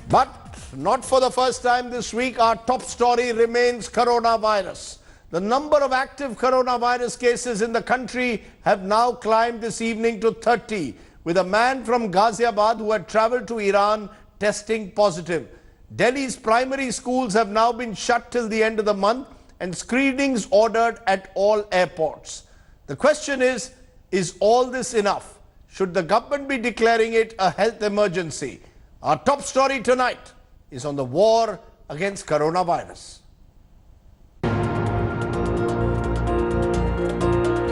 But not for the first time this week, our top story remains coronavirus. The number of active coronavirus cases in the country have now climbed this evening to 30, with a man from Ghaziabad who had travelled to Iran testing positive. Delhi's primary schools have now been shut till the end of the month and screenings ordered at all airports. The question is all this enough? Should the government be declaring it a health emergency? Our top story tonight is on the war against coronavirus.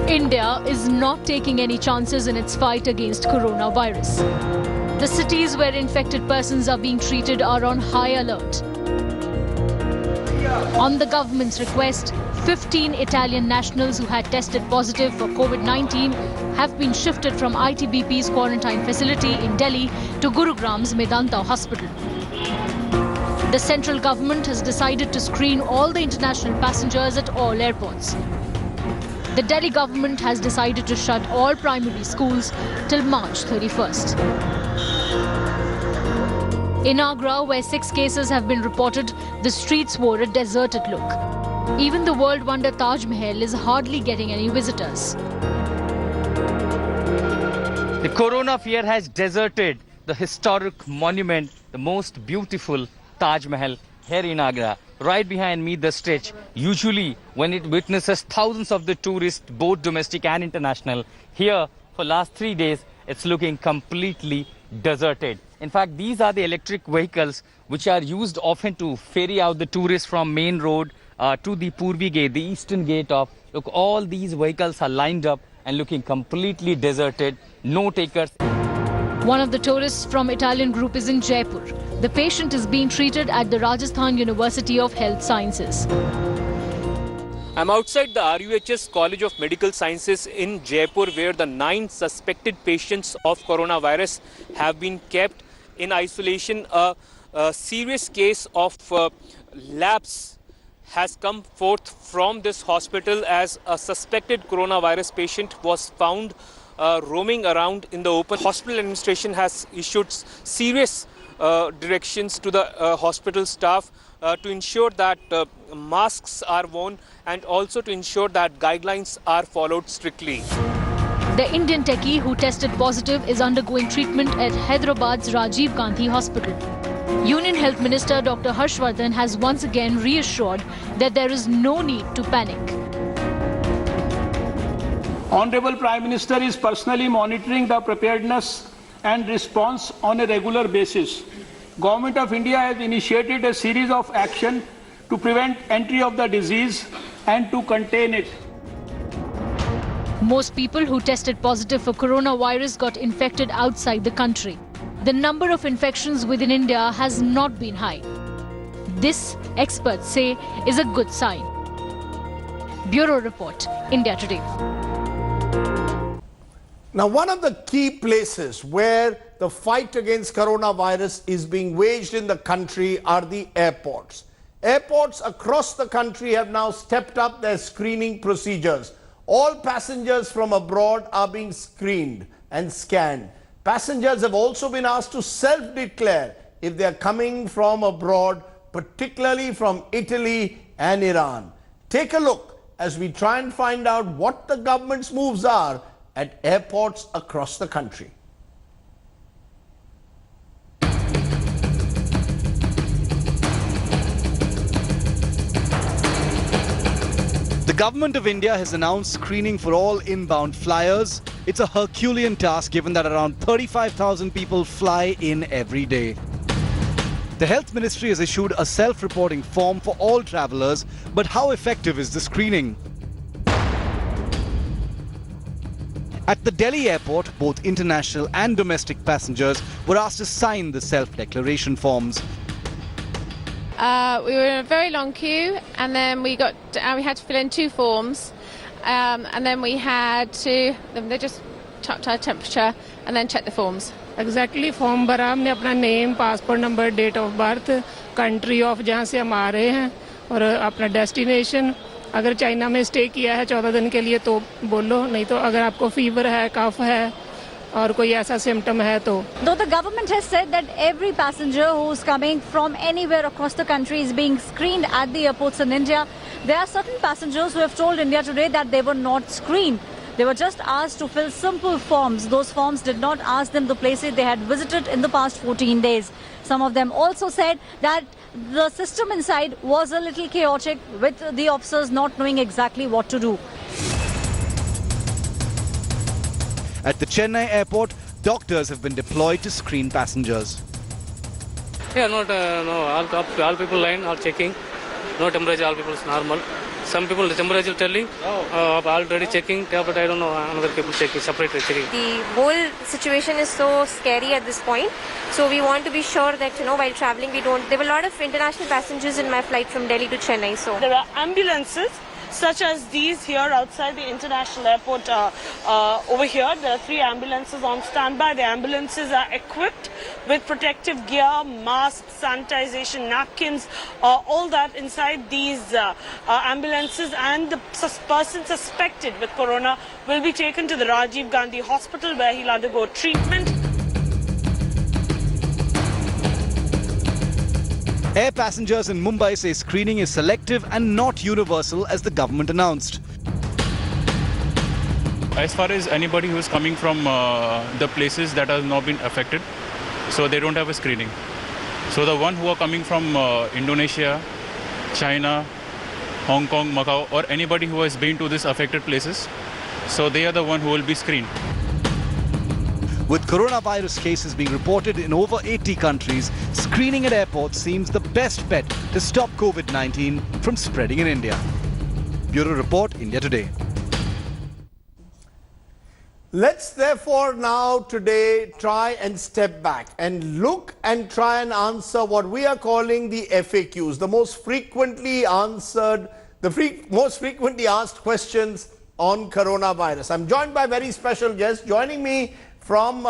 India is not taking any chances in its fight against coronavirus. The cities where infected persons are being treated are on high alert. On the government's request, 15 Italian nationals who had tested positive for COVID-19 have been shifted from ITBP's quarantine facility in Delhi to Gurugram's Medanta hospital. The central government has decided to screen all the international passengers at all airports. The Delhi government has decided to shut all primary schools till March 31st. In Agra, where 6 cases have been reported, the streets wore a deserted look. Even the world wonder Taj Mahal is hardly getting any visitors. The corona fear has deserted the historic monument, the most beautiful Taj Mahal here in Agra. Right behind me, the stretch, usually when it witnesses thousands of the tourists, both domestic and international, here for last 3 days, it's looking completely deserted. In fact, these are the electric vehicles which are used often to ferry out the tourists from main road to the Purvi gate, the eastern gate of. Look, all these vehicles are lined up and looking completely deserted, no takers. One of the tourists from Italian group is in Jaipur. The patient is being treated at the Rajasthan University of Health Sciences. I'm outside the RUHS College of Medical Sciences in Jaipur, where the 9 suspected patients of coronavirus have been kept in isolation. A serious case of lapse has come forth from this hospital as a suspected coronavirus patient was found roaming around in the open. Hospital administration has issued serious directions to the hospital staff to ensure that masks are worn and also to ensure that guidelines are followed strictly. The Indian techie who tested positive is undergoing treatment at Hyderabad's Rajiv Gandhi Hospital. Union Health Minister Dr. Harshvardhan has once again reassured that there is no need to panic. Honorable Prime Minister is personally monitoring the preparedness and response on a regular basis. Government of India has initiated a series of action to prevent entry of the disease and to contain it. Most people who tested positive for coronavirus got infected outside the country. The number of infections within India has not been high. This, experts say, is a good sign. Bureau Report, India Today. Now, one of the key places where the fight against coronavirus is being waged in the country are the airports. Airports across the country have now stepped up their screening procedures. All passengers from abroad are being screened and scanned. Passengers have also been asked to self-declare if they are coming from abroad, particularly from Italy and Iran. Take a look as we try and find out what the government's moves are at airports across the country. The Government of India has announced screening for all inbound flyers. It's a Herculean task given that around 35,000 people fly in every day. The Health Ministry has issued a self-reporting form for all travellers, but how effective is the screening? At the Delhi airport, both international and domestic passengers were asked to sign the self-declaration forms. We were in a very long queue, and then we had to fill in 2 forms, and then we had to, they just checked our temperature and then checked the forms. Exactly, form भरा हमने अपना name, passport number, date of birth, country of जहाँ से हम आ रहे हैं और अपना destination. अगर चाइना में स्टे किया है 14 दिन के लिए तो बोलो, नहीं तो अगर आपको फीवर है, कफ है, और कोई ऐसा सिम्टम है तो। Though the government has said that every passenger who's coming from anywhere across the country is being screened at the airports in India, there are certain passengers who have told India Today that they were not screened. They were just asked to fill simple forms. Those forms did not ask them the places they had visited in the past 14 days. Some of them also said that the system inside was a little chaotic, with the officers not knowing exactly what to do. At the Chennai airport, doctors have been deployed to screen passengers. Yeah, all people line, all checking. No temperature, all people is normal. Some people the temperature telling, already checking, but I don't know, another people checking, separately checking. The whole situation is so scary at this point. So we want to be sure that, while traveling, there were a lot of international passengers in my flight from Delhi to Chennai. So there are ambulances such as these here outside the international airport. Over here, there are 3 ambulances on standby. The ambulances are equipped with protective gear, masks, sanitization, napkins, all that inside these ambulances. And the person suspected with corona will be taken to the Rajiv Gandhi hospital where he'll undergo treatment. Air passengers in Mumbai say screening is selective and not universal as the government announced. As far as anybody who is coming from the places that have not been affected, so they don't have a screening. So the one who are coming from Indonesia, China, Hong Kong, Macau, or anybody who has been to these affected places, so they are the one who will be screened. With coronavirus cases being reported in over 80 countries, screening at airports seems the best bet to stop COVID-19 from spreading in India. Bureau Report, India Today. Let's therefore now today try and step back and look and try and answer what we are calling the FAQs, the most frequently answered, most frequently asked questions on coronavirus. I'm joined by a very special guest. Joining me from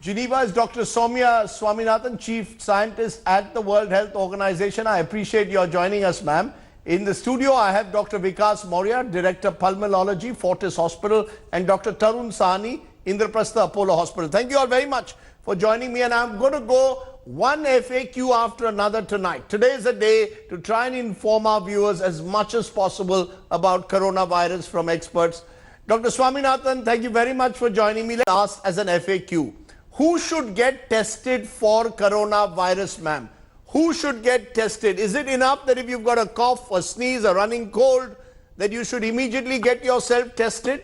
Geneva is Dr. Soumya Swaminathan, Chief Scientist at the World Health Organization. I appreciate your joining us, ma'am. In the studio, I have Dr. Vikas Maurya, Director Pulmonology, Fortis Hospital, and Dr. Tarun Sahni, Indraprastha Apollo Hospital. Thank you all very much for joining me, and I'm going to go one FAQ after another tonight. Today is a day to try and inform our viewers as much as possible about coronavirus from experts. Dr. Swaminathan, thank you very much for joining me. Let's ask as an FAQ, who should get tested for coronavirus, ma'am? Who should get tested? Is it enough that if you've got a cough, a sneeze, a running cold, that you should immediately get yourself tested?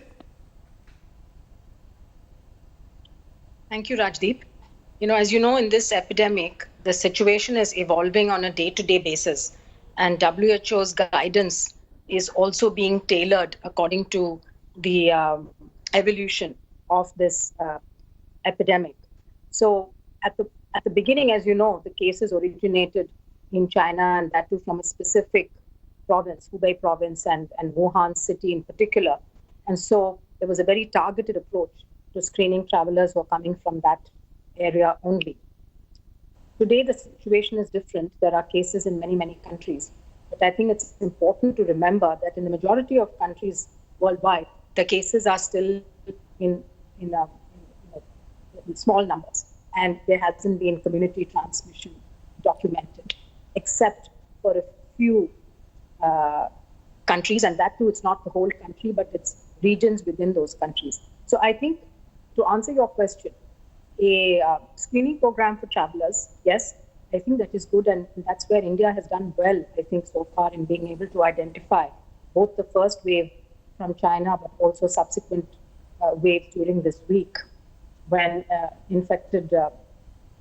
Thank you, Rajdeep. As you know, in this epidemic, the situation is evolving on a day-to-day basis, and WHO's guidance is also being tailored according to the evolution of this epidemic. So at the beginning, as you know, the cases originated in China, and that too from a specific province, Hubei province and Wuhan city in particular. And so there was a very targeted approach to screening travelers who are coming from that area only. Today, the situation is different. There are cases in many, many countries. But I think it's important to remember that in the majority of countries worldwide, the cases are still in small numbers, and there hasn't been community transmission documented, except for a few countries, and that too, it's not the whole country, but it's regions within those countries. So I think, to answer your question, a screening program for travelers, yes, I think that is good, and that's where India has done well, I think, so far in being able to identify both the first wave from China, but also subsequent waves during this week, when infected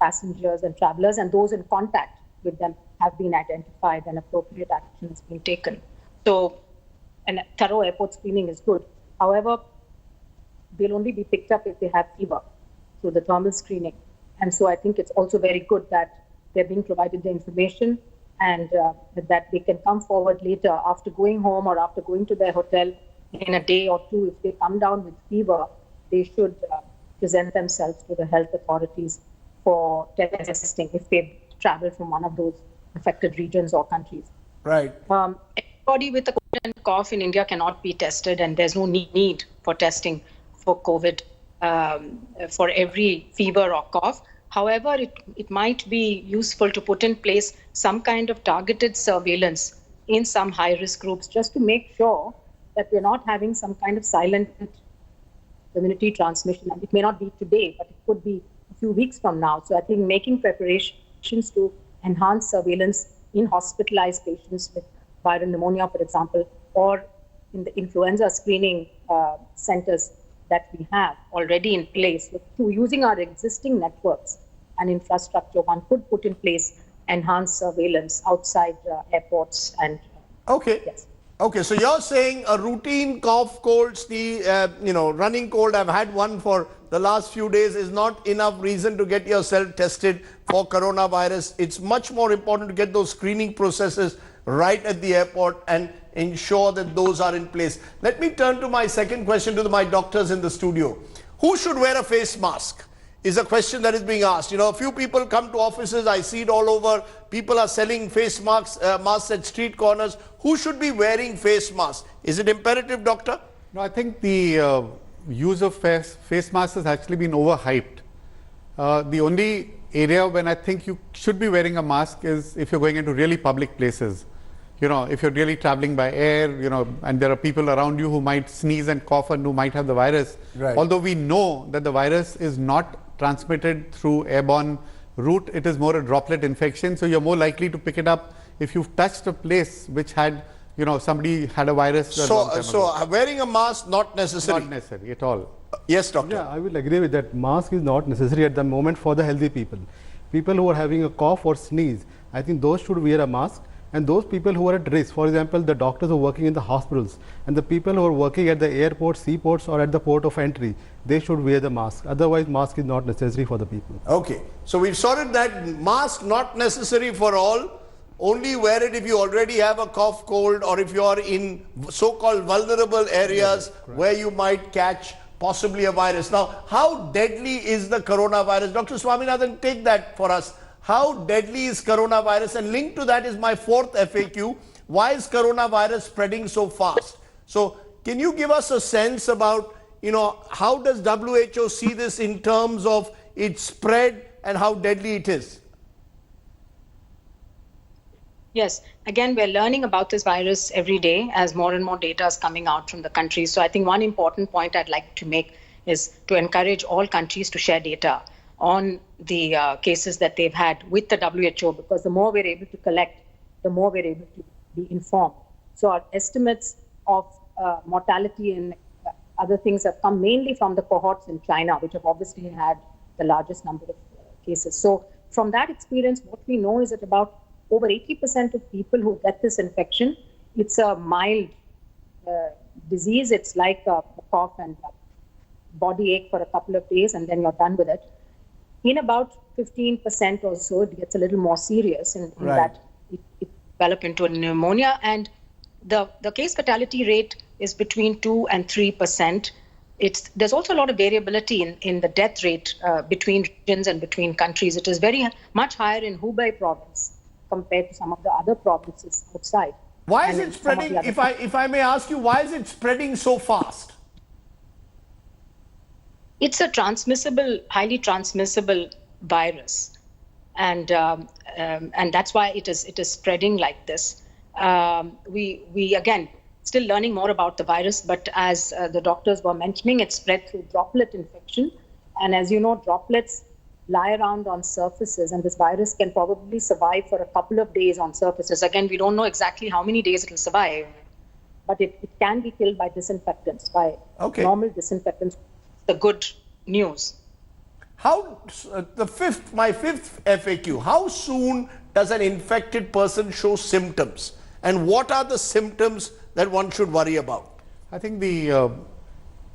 passengers and travelers and those in contact with them have been identified and appropriate action has been taken. So, and thorough airport screening is good. However, they'll only be picked up if they have fever through the thermal screening. And so I think it's also very good that they're being provided the information, and that they can come forward later after going home or after going to their hotel in a day or two. If they come down with fever, they should present themselves to the health authorities for testing if they've traveled from one of those affected regions or countries. Right. Anybody with a cough in India cannot be tested, and there's no need for testing for COVID for every fever or cough. However, it might be useful to put in place some kind of targeted surveillance in some high-risk groups just to make sure that we're not having some kind of silent community transmission. And it may not be today, but it could be a few weeks from now. So I think making preparations to enhance surveillance in hospitalized patients with viral pneumonia, for example, or in the influenza screening centers that we have already in place, through using our existing networks and infrastructure, one could put in place enhanced surveillance outside airports and. Okay. Yes. Okay, so you're saying a routine cough, cold, running cold, I've had one for the last few days, is not enough reason to get yourself tested for coronavirus. It's much more important to get those screening processes right at the airport and ensure that those are in place. Let me turn to my second question to my doctors in the studio. Who should wear a face mask? Is a question that is being asked. You know, a few people come to offices, I see it all over. People are selling face masks at street corners. Who should be wearing face masks? Is it imperative, doctor? No, I think the use of face masks has actually been overhyped. The only area when I think you should be wearing a mask is if you're going into really public places. You know, if you're really traveling by air, you know, and there are people around you who might sneeze and cough and who might have the virus. Right. Although we know that the virus is not transmitted through airborne route, it is more a droplet infection. So you're more likely to pick it up if you've touched a place which had, you know, somebody had a virus. So wearing a mask, not necessary. Not necessary at all. Yes, doctor. Yeah, I will agree with that. Mask is not necessary at the moment for the healthy people. People who are having a cough or sneeze, I think those should wear a mask. And those people who are at risk, for example, the doctors who are working in the hospitals and the people who are working at the airports, seaports or at the port of entry, they should wear the mask. Otherwise, mask is not necessary for the people. Okay. So we've sorted that. Mask not necessary for all. Only wear it if you already have a cough, cold, or if you are in so-called vulnerable areas where you might catch possibly a virus. Now, how deadly is the coronavirus? Dr. Swaminathan, take that for us. How deadly is coronavirus? And linked to that is my fourth FAQ. Why is coronavirus spreading so fast? So can you give us a sense about, you know, how does WHO see this in terms of its spread and how deadly it is? Yes, again, we're learning about this virus every day as more and more data is coming out from the countries. So I think one important point I'd like to make is to encourage all countries to share data on the cases that they've had with the WHO, because the more we're able to collect, the more we're able to be informed. So our estimates of mortality and other things have come mainly from the cohorts in China, which have obviously had the largest number of cases. So from that experience, what we know is that about over 80% of people who get this infection, it's a mild disease. It's like a cough and a body ache for a couple of days, and then you're done with it. In about 15% or so, it gets a little more serious in that it develops into a pneumonia. And the case fatality rate is between 2 and 3%. There's also a lot of variability in the death rate between regions and between countries. It is very much higher in Hubei province compared to some of the other provinces outside. Why is it spreading, if I may ask you, why is it spreading so fast? It's a transmissible, highly transmissible virus, and that's why it is spreading like this. We again still learning more about the virus, but as the doctors were mentioning, it's spread through droplet infection, and as you know, droplets lie around on surfaces, and this virus can probably survive for a couple of days on surfaces. Again, we don't know exactly how many days it will survive, but it can be killed by disinfectants, by normal disinfectants. The good news. How my fifth FAQ, how soon does an infected person show symptoms, and what are the symptoms that one should worry about? I think the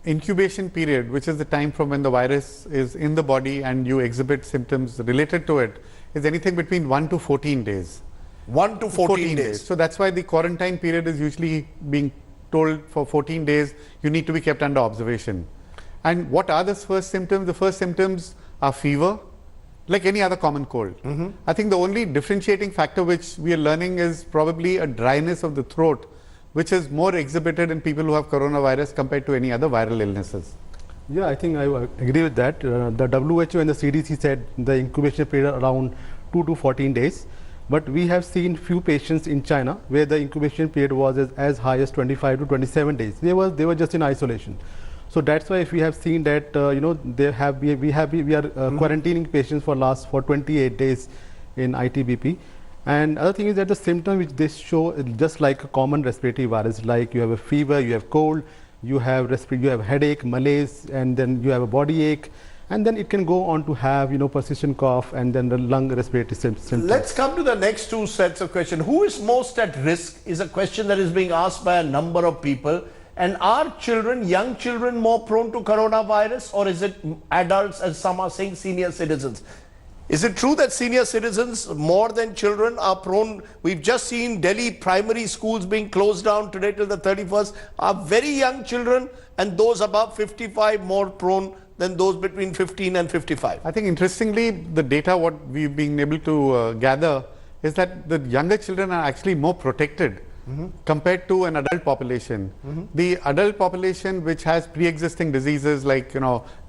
incubation period, which is the time from when the virus is in the body and you exhibit symptoms related to it, is anything between 1 to 14 days. 1 to 14 days. So that's why the quarantine period is usually being told for 14 days you need to be kept under observation. And what are the first symptoms? The first symptoms are fever, like any other common cold. I think the only differentiating factor which we are learning is probably a dryness of the throat, which is more exhibited in people who have coronavirus compared to any other viral illnesses. Yeah, I think I agree with that. The WHO and the CDC said the incubation period around 2 to 14 days. But we have seen few patients in China where the incubation period was as high as 25 to 27 days. They were just in isolation. So that's why if we have seen that we are quarantining patients for 28 days in ITBP. And other thing is that the symptoms which they show is just like a common respiratory virus, like you have a fever, you have cold, you have headache, malaise, and then you have a body ache, and then it can go on to have persistent cough and then the lung respiratory symptoms. Let's come to the next two sets of questions. Who is most at risk is a question that is being asked by a number of people. And are children, young children, more prone to coronavirus, or is it adults, as some are saying, senior citizens? Is it true that senior citizens more than children are prone? We've just seen Delhi primary schools being closed down today till the 31st. Are very young children and those above 55 more prone than those between 15 and 55? I think interestingly, the data what we've been able to gather is that the younger children are actually more protected compared to an adult population. The adult population which has pre-existing diseases like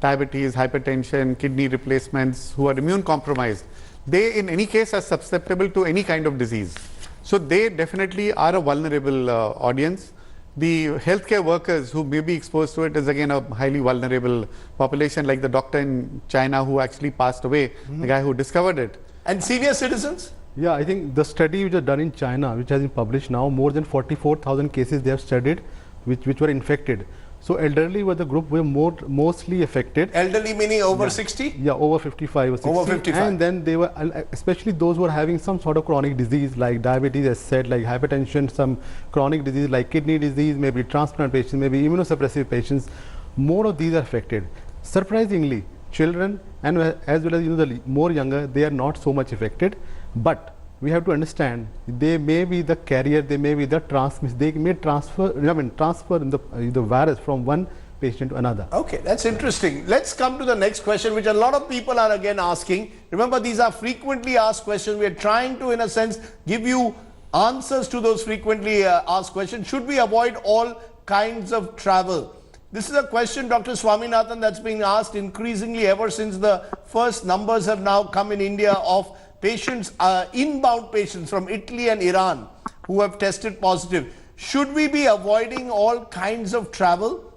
diabetes, hypertension, kidney replacements, who are immune compromised, they in any case are susceptible to any kind of disease. So they definitely are a vulnerable audience. The healthcare workers who may be exposed to it is again a highly vulnerable population, like the doctor in China who actually passed away, the guy who discovered it. And senior citizens? Yeah, I think the study which is done in China, which has been published now, more than 44,000 cases they have studied which were infected. So elderly were the group were mostly affected. Elderly meaning over 60? Yeah, over 55 or 60. Over 55. And then they were, especially those who are having some sort of chronic disease like diabetes, as said, like hypertension, some chronic disease like kidney disease, maybe transplant patients, maybe immunosuppressive patients. More of these are affected. Surprisingly, children and as well as the more younger, they are not so much affected. But we have to understand they may be the carrier, they may be the transmitter, they may transfer the virus from one patient to another. Okay, that's interesting. Let's come to the next question, which a lot of people are again asking. Remember, these are frequently asked questions. We are trying to, in a sense, give you answers to those frequently asked questions. Should we avoid all kinds of travel? This is a question, Dr. Swaminathan, that's being asked increasingly ever since the first numbers have now come in India of patients, inbound patients from Italy and Iran who have tested positive. Should we be avoiding all kinds of travel?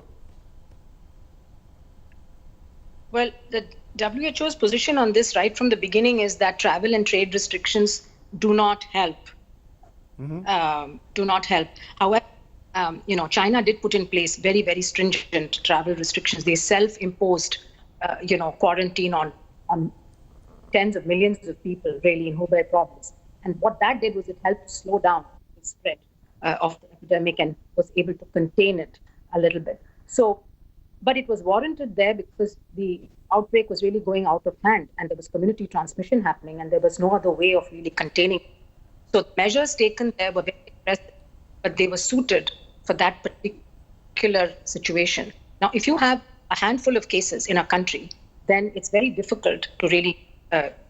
Well, the WHO's position on this right from the beginning is that travel and trade restrictions do not help. Do not help. However, China did put in place very, very stringent travel restrictions. They self-imposed, quarantine on tens of millions of people really in Hubei province. And what that did was it helped slow down the spread of the epidemic and was able to contain it a little bit. So, but it was warranted there because the outbreak was really going out of hand and there was community transmission happening and there was no other way of really containing it. So measures taken there were very aggressive, but they were suited for that particular situation. Now, if you have a handful of cases in a country, then it's very difficult to really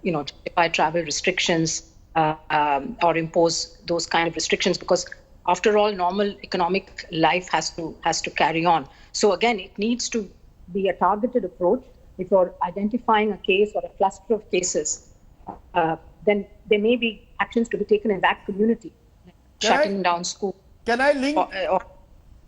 justify travel restrictions or impose those kind of restrictions because, after all, normal economic life has to carry on. So again, it needs to be a targeted approach. If you're identifying a case or a cluster of cases, then there may be actions to be taken in that community, shutting down schools. Can I link,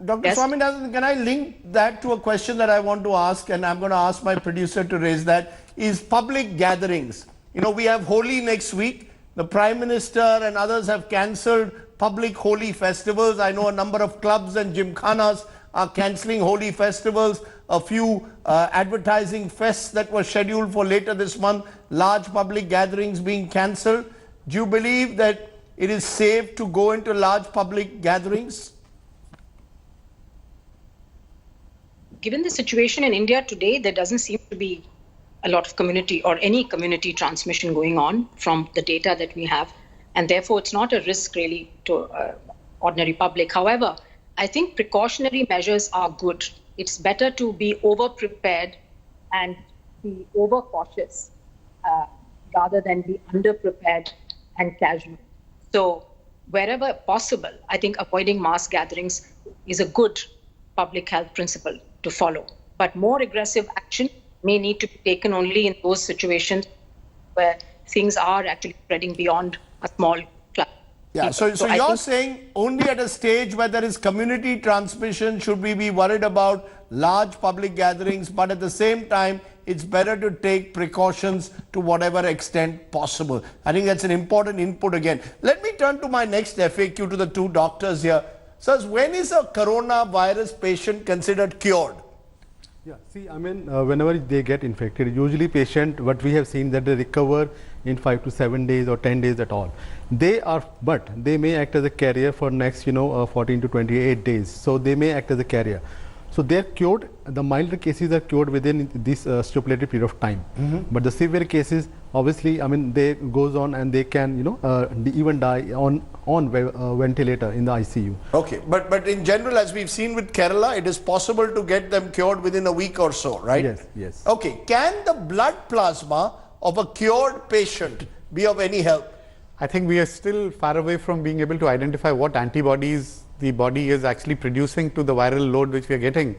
Dr. Yes? Swaminathan, can I link that to a question that I want to ask, and I'm going to ask my producer to raise that, is public gatherings. We have Holi next week. The Prime Minister and others have cancelled public Holi festivals. I know a number of clubs and gymkhanas are cancelling Holi festivals. A few advertising fests that were scheduled for later this month, large public gatherings being cancelled. Do you believe that it is safe to go into large public gatherings? Given the situation in India today, there doesn't seem to be a lot of community or any community transmission going on from the data that we have. And therefore, it's not a risk really to ordinary public. However, I think precautionary measures are good. It's better to be over-prepared and be over-cautious rather than be under-prepared and casual. So wherever possible, I think avoiding mass gatherings is a good public health principle to follow. But more aggressive action may need to be taken only in those situations where things are actually spreading beyond a small cluster. Yeah, so you're saying only at a stage where there is community transmission should we be worried about large public gatherings, but at the same time, it's better to take precautions to whatever extent possible. I think that's an important input again. Let me turn to my next FAQ to the two doctors here. Sirs, when is a coronavirus patient considered cured? Yeah, see, I mean, whenever they get infected, usually patient, what we have seen that they recover in 5 to 7 days or 10 days at all. But they may act as a carrier for next, 14 to 28 days. So they may act as a carrier. So they're cured, the milder cases are cured within this stipulated period of time. But the severe cases, obviously, I mean, they goes on and they can, even die on ventilator in the ICU. Okay, but in general, as we've seen with Kerala, it is possible to get them cured within a week or so, right? Yes, yes. Okay, can the blood plasma of a cured patient be of any help? I think we are still far away from being able to identify what antibodies the body is actually producing to the viral load which we are getting.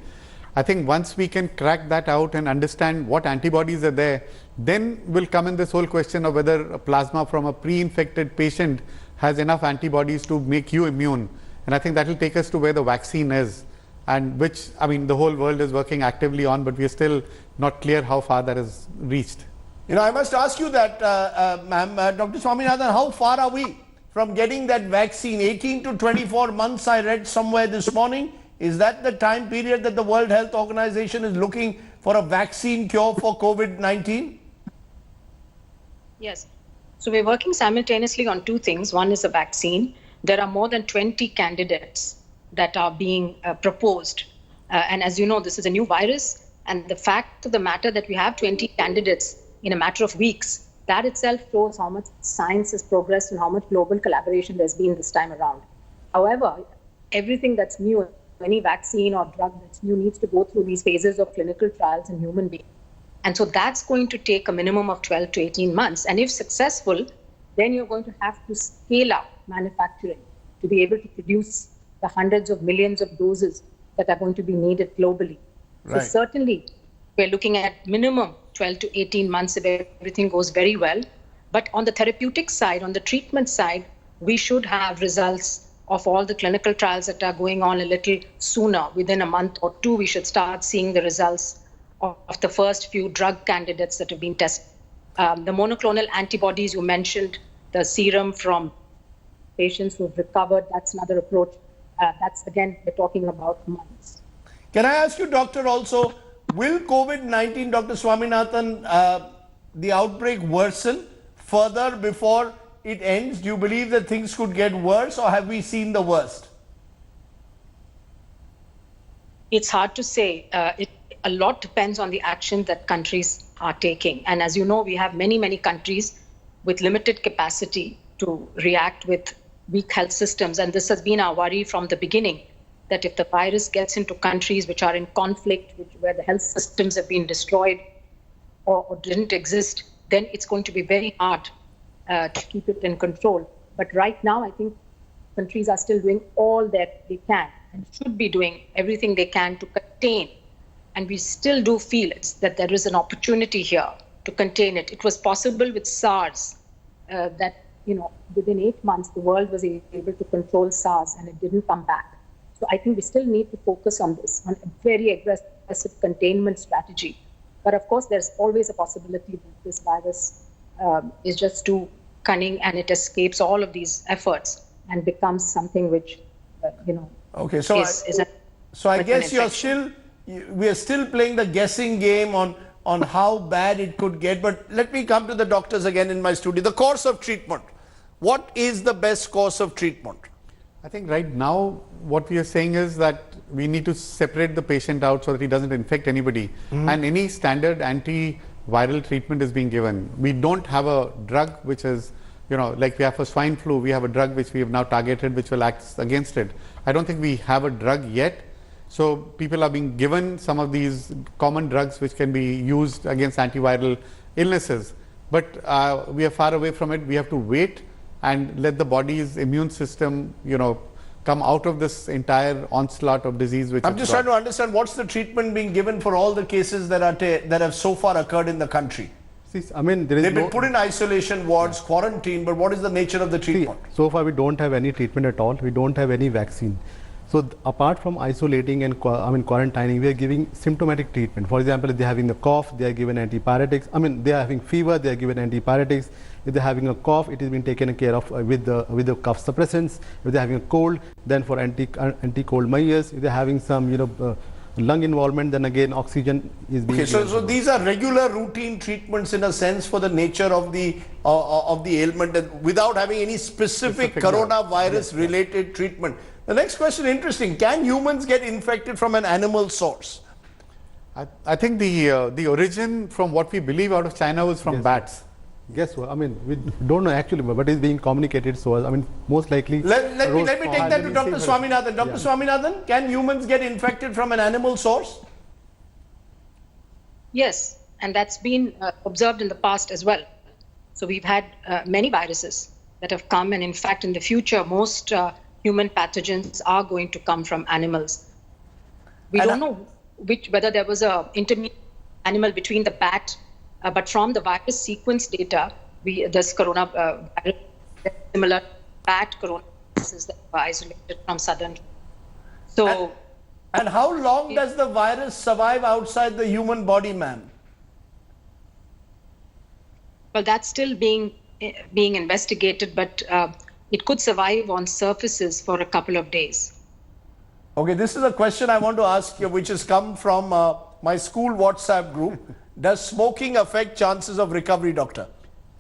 I think once we can crack that out and understand what antibodies are there, then will come in this whole question of whether a plasma from a pre-infected patient has enough antibodies to make you immune. And I think that will take us to where the vaccine is, and which, I mean, the whole world is working actively on, but we are still not clear how far that is reached. You know, I must ask you that, ma'am, Dr. Swaminathan, how far are we from getting that vaccine? 18 to 24 months, I read somewhere this morning. Is that the time period that the World Health Organization is looking for a vaccine cure for COVID-19? Yes. So we're working simultaneously on two things. One is a vaccine. There are more than 20 candidates that are being proposed. And as you know, this is a new virus. And the fact of the matter that we have 20 candidates in a matter of weeks, that itself shows how much science has progressed and how much global collaboration there's been this time around. However, everything that's new, any vaccine or drug that's new, needs to go through these phases of clinical trials in human beings. And so that's going to take a minimum of 12 to 18 months. And if successful, then you're going to have to scale up manufacturing to be able to produce the hundreds of millions of doses that are going to be needed globally. Right. So certainly, we're looking at minimum 12 to 18 months if everything goes very well. But on the therapeutic side, on the treatment side, we should have results of all the clinical trials that are going on a little sooner. Within a month or two, we should start seeing the results of the first few drug candidates that have been tested. The monoclonal antibodies you mentioned, the serum from patients who've recovered, that's another approach. That's, again, we're talking about months. Can I ask you, doctor, also, will COVID-19, Dr. Swaminathan, the outbreak worsen further before it ends? Do you believe that things could get worse, or have we seen the worst? It's hard to say. A lot depends on the action that countries are taking. And as you know, we have many, many countries with limited capacity to react with weak health systems. And this has been our worry from the beginning, that if the virus gets into countries which are in conflict, where the health systems have been destroyed or didn't exist, then it's going to be very hard to keep it in control. But right now, I think countries are still doing all that they can and should be doing everything they can to contain. And we still do feel that there is an opportunity here to contain it. It was possible with SARS that, within 8 months, the world was able to control SARS and it didn't come back. So I think we still need to focus on this, on a very aggressive containment strategy. But of course, there's always a possibility that this virus is just too cunning and it escapes all of these efforts and becomes something which, Okay, so I guess we are still playing the guessing game on how bad it could get. But let me come to the doctors again in my studio. The course of treatment. What is the best course of treatment? I think right now what we are saying is that we need to separate the patient out so that he doesn't infect anybody. And any standard antiviral treatment is being given. We don't have a drug which is, like we have for swine flu, we have a drug which we have now targeted which will act against it. I don't think we have a drug yet. So people are being given some of these common drugs which can be used against antiviral illnesses. But we are far away from it. We have to wait and let the body's immune system, come out of this entire onslaught of disease which I'm just trying to understand what's the treatment being given for all the cases that are that have so far occurred in the country. See, I mean, there is They've been put in isolation wards, quarantine, but what is the nature of the treatment? See, so far we don't have any treatment at all. We don't have any vaccine. So apart from isolating and quarantining, we are giving symptomatic treatment. For example, if they're having a cough, they are given antipyretics. I mean, they are having fever, they are given antipyretics. If they're having a cough, it is being taken care of with the cough suppressants. If they're having a cold, then for anti-cold measures. If they're having some lung involvement, then again oxygen is being given. So these are regular routine treatments in a sense for the nature of the ailment, and without having any specific coronavirus related treatment. The next question, interesting. Can humans get infected from an animal source? I think the origin from what we believe out of China was from bats. Guess what? I mean, we don't know actually, but it's being communicated. So, I mean, most likely. Let me take that to Dr. Swaminathan. Dr. Swaminathan, can humans get infected from an animal source? Yes, and that's been observed in the past as well. So we've had many viruses that have come, and in fact, in the future, most human pathogens are going to come from animals. We don't know whether there was an intermediate animal between the bat, but from the virus sequence data, this coronavirus, similar bat coronaviruses that were isolated from southern. So, and how long does the virus survive outside the human body, ma'am? Well, that's still being investigated, but it could survive on surfaces for a couple of days. Okay, this is a question I want to ask you, which has come from my school WhatsApp group. Does smoking affect chances of recovery, doctor?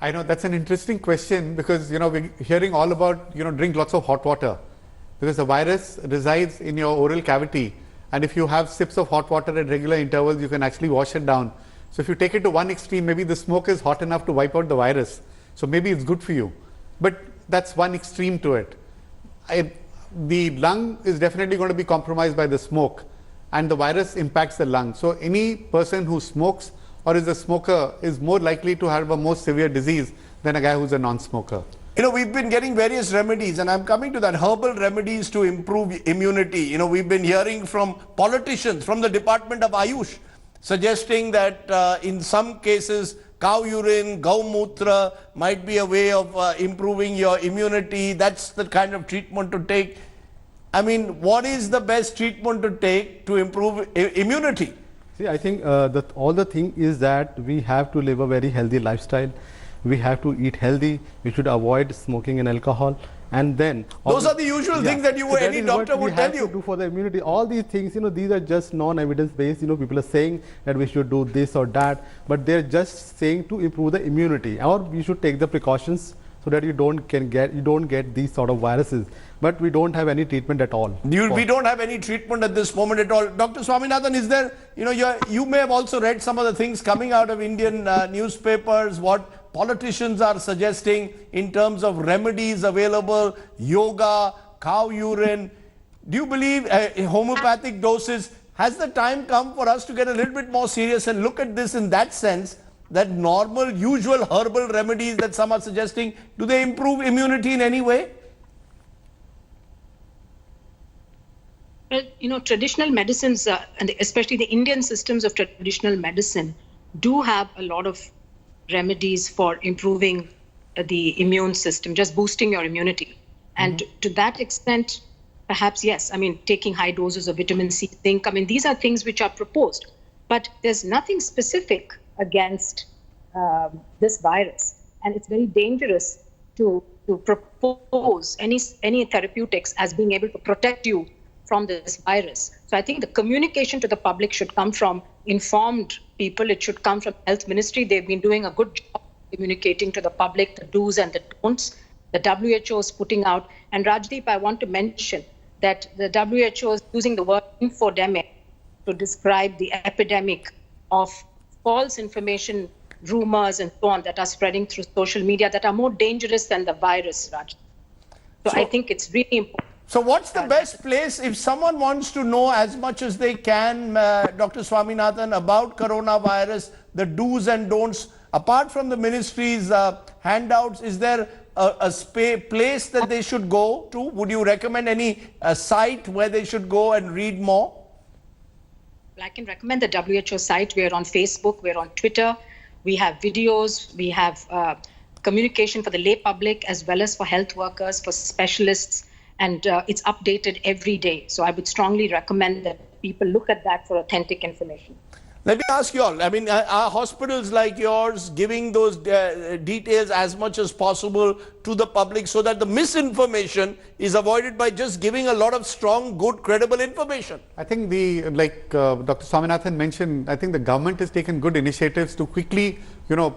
I know that's an interesting question because, we're hearing all about, drink lots of hot water because the virus resides in your oral cavity. And if you have sips of hot water at regular intervals, you can actually wash it down. So if you take it to one extreme, maybe the smoke is hot enough to wipe out the virus. So maybe it's good for you. But that's one extreme to it. The lung is definitely going to be compromised by the smoke, and the virus impacts the lung. So any person who smokes or is a smoker is more likely to have a more severe disease than a guy who's a non-smoker. We've been getting various remedies, and I'm coming to that, herbal remedies to improve immunity. We've been hearing from politicians, from the Department of Ayush, suggesting that in some cases, cow urine, gaumutra might be a way of improving your immunity. That's the kind of treatment to take. I mean, what is the best treatment to take to improve immunity? See, I think all the thing is that we have to live a very healthy lifestyle. We have to eat healthy. We should avoid smoking and alcohol. And then those are the usual things that any doctor would tell you. To do for the immunity. All these things, these are just non-evidence based. People are saying that we should do this or that, but they're just saying to improve the immunity, or we should take the precautions so that you don't get these sort of viruses. But we don't have any treatment at all. We don't have any treatment at this moment at all. Dr. Swaminathan, is there, you may have also read some of the things coming out of Indian newspapers, what politicians are suggesting in terms of remedies available, yoga, cow urine. Do you believe homeopathic doses? Has the time come for us to get a little bit more serious and look at this in that sense, that normal, usual herbal remedies that some are suggesting, do they improve immunity in any way? Well, traditional medicines, and especially the Indian systems of traditional medicine, do have a lot of remedies for improving the immune system, just boosting your immunity. And to that extent, perhaps, yes, taking high doses of vitamin C, zinc, these are things which are proposed. But there's nothing specific against this virus. And it's very dangerous to propose any therapeutics as being able to protect you from this virus. So I think the communication to the public should come from informed people. It should come from Health Ministry. They've been doing a good job communicating to the public the do's and the don'ts. The WHO is putting out, and Rajdeep, I want to mention that the WHO is using the word infodemic to describe the epidemic of false information, rumors, and so on that are spreading through social media that are more dangerous than the virus, Raj. So I think it's really important. So what's the best place if someone wants to know as much as they can, Dr. Swaminathan, about coronavirus, the do's and don'ts, apart from the ministry's handouts, is there place that they should go to? Would you recommend any site where they should go and read more? I can recommend the WHO site. We're on Facebook, we're on Twitter, we have videos, we have communication for the lay public as well as for health workers, for specialists, and it's updated every day. So I would strongly recommend that people look at that for authentic information. Let me ask you all, I mean, are hospitals like yours giving those details as much as possible to the public so that the misinformation is avoided by just giving a lot of strong, good, credible information? I think like Dr. Swaminathan mentioned, I think the government has taken good initiatives to quickly,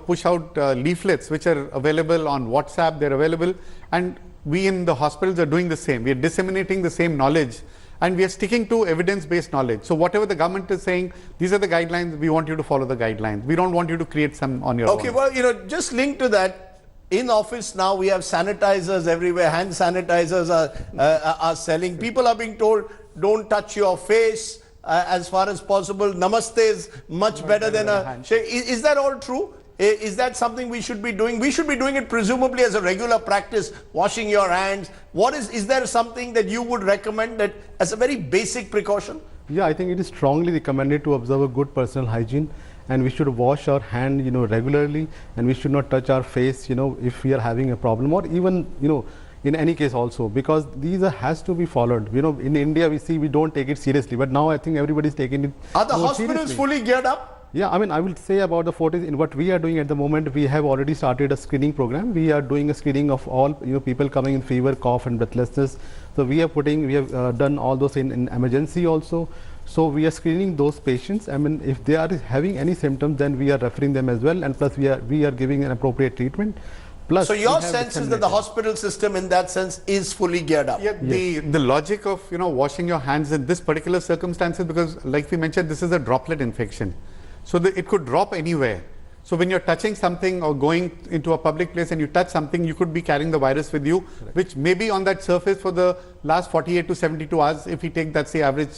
push out leaflets which are available on WhatsApp, they're available, and we in the hospitals are doing the same. We are disseminating the same knowledge. And we are sticking to evidence-based knowledge. So whatever the government is saying, these are the guidelines, we want you to follow the guidelines. We don't want you to create some on your own. Okay, well, just linked to that, in office now we have sanitizers everywhere, hand sanitizers are selling. People are being told, don't touch your face as far as possible. Namaste is much better than a handshake. Is that all true? Is that something we should be doing? We should be doing it presumably as a regular practice, washing your hands. Is there something that you would recommend that as a very basic precaution? Yeah, I think it is strongly recommended to observe a good personal hygiene, and we should wash our hand, regularly, and we should not touch our face, if we are having a problem, or even, in any case also, because these has to be followed. In India we don't take it seriously, but now I think everybody is taking it. Are the hospitals fully geared up? Yeah, I mean, I will say about the Fortis, in what we are doing at the moment, we have already started a screening program. We are doing a screening of all people coming in fever, cough and breathlessness. So we have done all those in emergency also. So we are screening those patients. I mean, if they are having any symptoms, then we are referring them as well, and plus we are giving an appropriate treatment. Plus, so your sense is that the hospital system in that sense is fully geared up? Yeah, the logic of washing your hands in this particular circumstances, because like we mentioned, this is a droplet infection. So it could drop anywhere. So when you're touching something or going into a public place and you touch something, you could be carrying the virus with you, which may be on that surface for the last 48 to 72 hours if we take that, say, average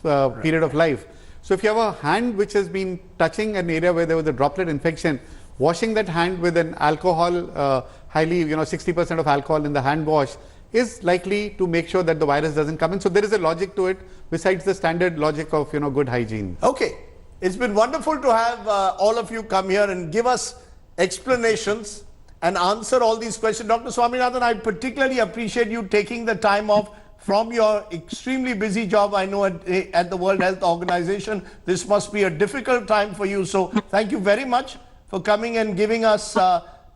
period of life. So if you have a hand which has been touching an area where there was a droplet infection, washing that hand with an alcohol, highly, 60% of alcohol in the hand wash is likely to make sure that the virus doesn't come in. So there is a logic to it besides the standard logic of, good hygiene. Okay. It's been wonderful to have all of you come here and give us explanations and answer all these questions. Dr. Swaminathan, I particularly appreciate you taking the time off from your extremely busy job. I know at the World Health Organization, this must be a difficult time for you. So thank you very much for coming and giving us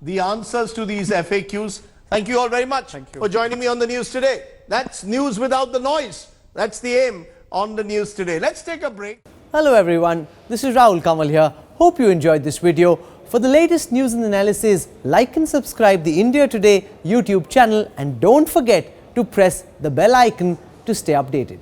the answers to these FAQs. Thank you all very much for joining me on the News Today. That's news without the noise. That's the aim on the News Today. Let's take a break. Hello everyone, this is Rahul Kamal here. Hope you enjoyed this video. For the latest news and analysis, like and subscribe the India Today YouTube channel, and don't forget to press the bell icon to stay updated.